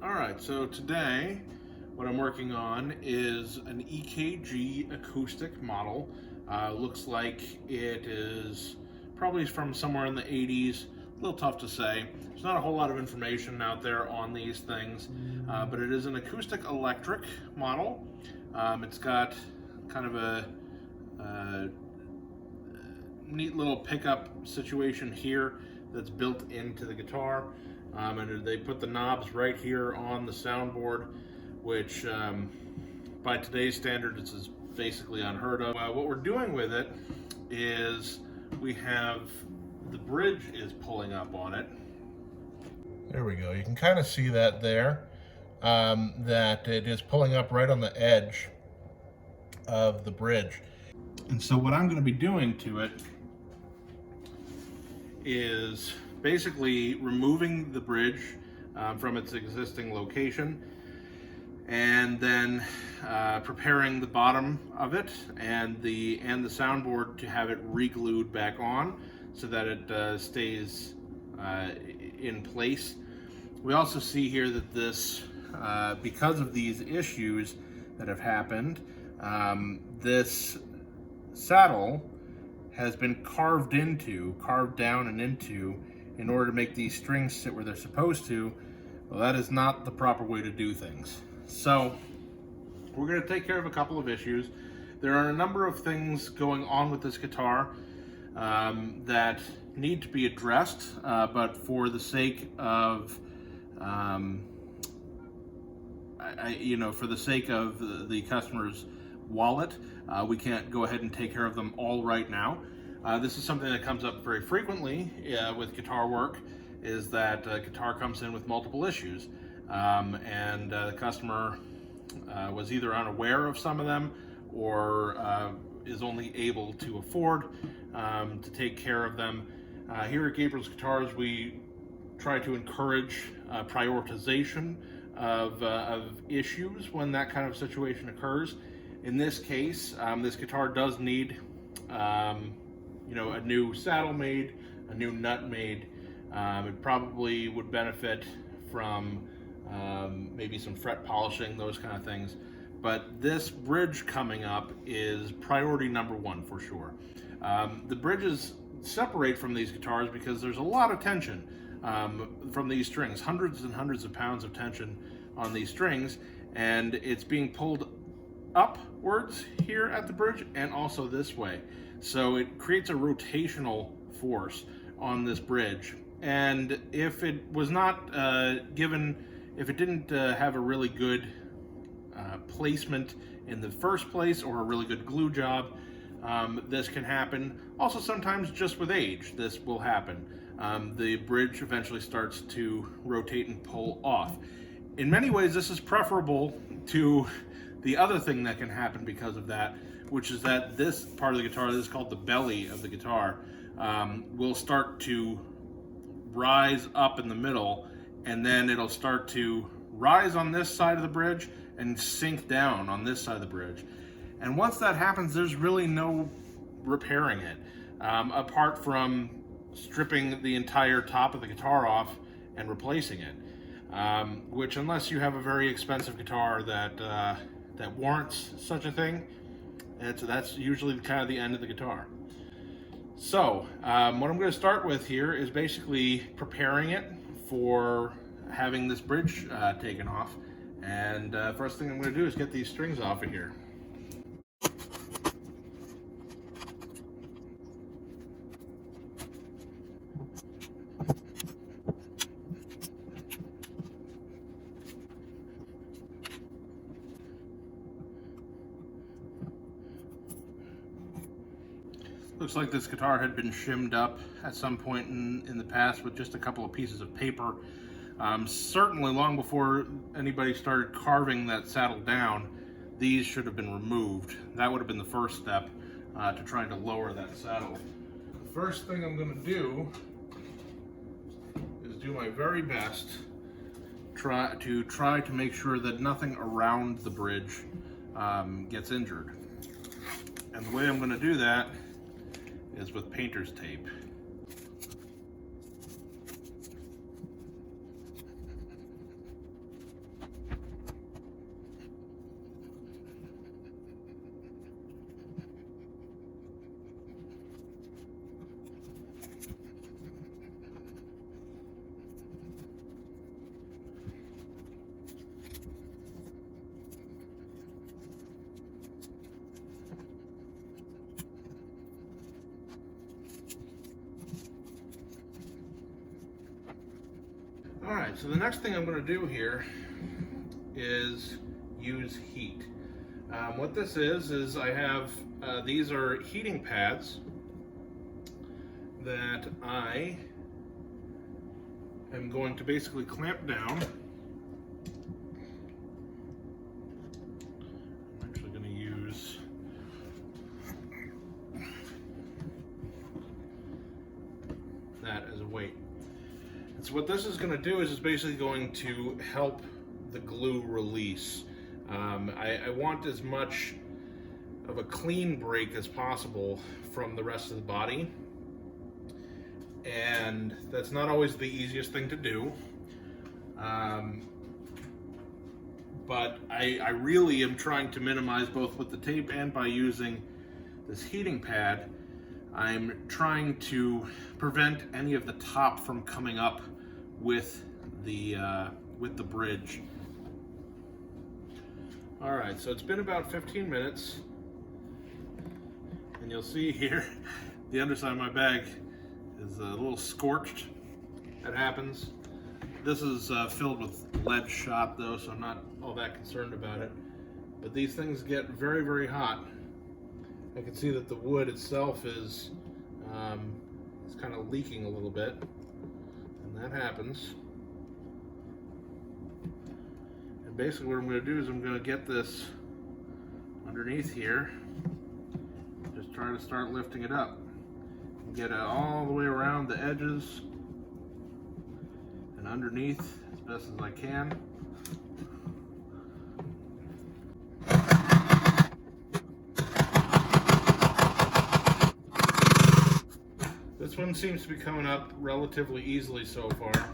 Alright, so today what I'm working on is an EKG acoustic model. Looks like it is probably from somewhere in the 80s. A little tough to say. There's not a whole lot of information out there on these things, but it is an acoustic electric model. It's got kind of a neat little pickup situation here that's built into the guitar. And they put the knobs right here on the soundboard, which by today's standards is basically unheard of. What we're doing with it is we have the bridge is pulling up on it. There we go. You can kind of see that there, that it is pulling up right on the edge of the bridge. And so what I'm going to be doing to it is basically removing the bridge from its existing location, and then preparing the bottom of it and the soundboard to have it re-glued back on so that it stays in place. We also see here that this, because of these issues that have happened, this saddle has been carved down and into in order to make these strings sit where they're supposed to. Well, that is not the proper way to do things. So we're going to take care of a couple of issues. There are a number of things going on with this guitar that need to be addressed, but for the sake of for the sake of the customer's wallet, we can't go ahead and take care of them all right now. This is something that comes up very frequently with guitar work, is that guitar comes in with multiple issues, and the customer was either unaware of some of them or is only able to afford to take care of them. Here at Gabriel's Guitars, we try to encourage prioritization of issues when that kind of situation occurs. In this case, this guitar does need a new saddle made, a new nut made. It probably would benefit from maybe some fret polishing, those kind of things. But this bridge coming up is priority number one for sure. The bridges separate from these guitars because there's a lot of tension from these strings, hundreds and hundreds of pounds of tension on these strings, and it's being pulled upwards here at the bridge and also this way. So it creates a rotational force on this bridge. And if it was not if it didn't have a really good placement in the first place or a really good glue job, this can happen. Also, sometimes just with age, this will happen. The bridge eventually starts to rotate and pull off. In many ways, this is preferable to the other thing that can happen because of that, which is that this part of the guitar, this is called the belly of the guitar, will start to rise up in the middle, and then it'll start to rise on this side of the bridge and sink down on this side of the bridge. And once that happens, there's really no repairing it, apart from stripping the entire top of the guitar off and replacing it, which, unless you have a very expensive guitar that warrants such a thing, that's usually kind of the end of the guitar. So what I'm going to start with here is basically preparing it for having this bridge taken off. And first thing I'm going to do is get these strings off of here. Looks like this guitar had been shimmed up at some point in the past with just a couple of pieces of paper. Certainly long before anybody started carving that saddle down, these should have been removed. That would have been the first step to trying to lower that saddle. The first thing I'm going to do is do my very best to make sure that nothing around the bridge gets injured. And the way I'm going to do that is with painter's tape. right, so the next thing I'm going to do here is use heat. What this is I have, these are heating pads that I am going to basically clamp down. I'm actually going to use that as a weight. And so what this is going to do is it's basically going to help the glue release. I want as much of a clean break as possible from the rest of the body, and that's not always the easiest thing to do, but I really am trying to minimize, both with the tape and by using this heating pad. I'm trying to prevent any of the top from coming up with the bridge. All right, so it's been about 15 minutes, and you'll see here the underside of my bag is a little scorched. That happens. This is filled with lead shot though, so I'm not all that concerned about it. But these things get very, very hot. I can see that the wood itself is kind of leaking a little bit, and that happens. And basically what I'm going to do is I'm going to get this underneath here, just try to start lifting it up. Get it all the way around the edges and underneath as best as I can. This one seems to be coming up relatively easily so far.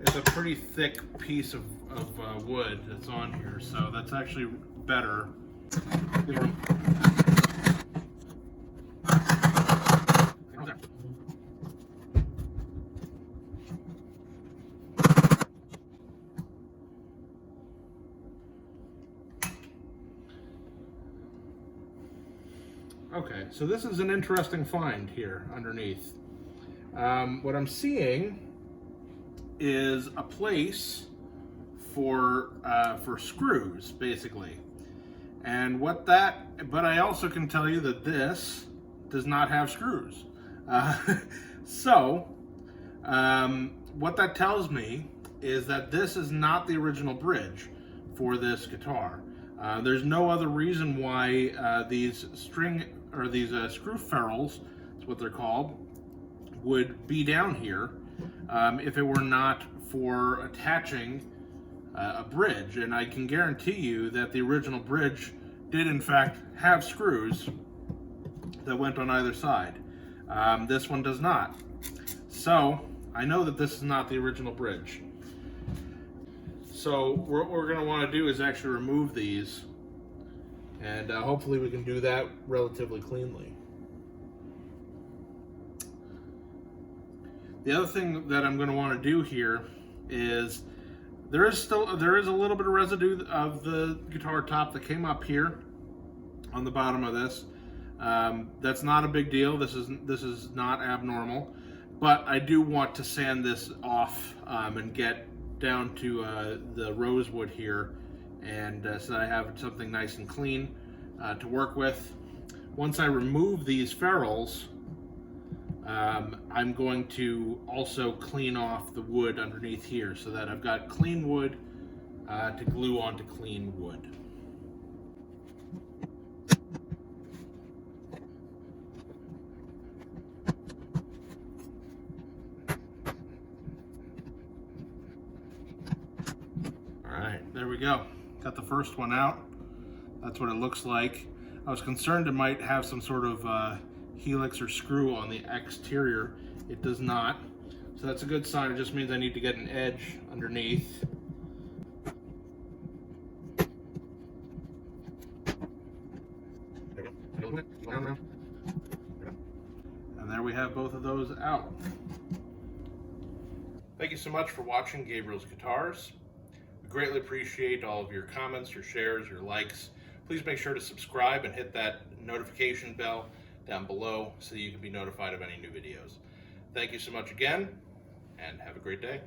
It's a pretty thick piece of wood that's on here, so that's actually better. Okay, so this is an interesting find here underneath. What I'm seeing is a place for screws, basically. And but I also can tell you that this does not have screws. So what that tells me is that this is not the original bridge for this guitar. There's no other reason why these screw ferrules, that's what they're called, would be down here if it were not for attaching a bridge. And I can guarantee you that the original bridge did in fact have screws that went on either side. This one does not. So I know that this is not the original bridge. So what we're going to want to do is actually remove these, and hopefully we can do that relatively cleanly. The other thing that I'm going to want to do here is there is a little bit of residue of the guitar top that came up here on the bottom of this. That's not a big deal. This is not abnormal, but I do want to sand this off and get down to the rosewood here, and so that I have something nice and clean to work with. Once I remove these ferrules, I'm going to also clean off the wood underneath here so that I've got clean wood to glue onto clean wood. There we go. Got the first one out. That's what it looks like. I was concerned it might have some sort of helix or screw on the exterior. It does not. So that's a good sign. It just means I need to get an edge underneath. And there we have both of those out. Thank you so much for watching Gabriel's Guitars. Greatly appreciate all of your comments, your shares, your likes. Please make sure to subscribe and hit that notification bell down below so that you can be notified of any new videos. Thank you so much again, and have a great day.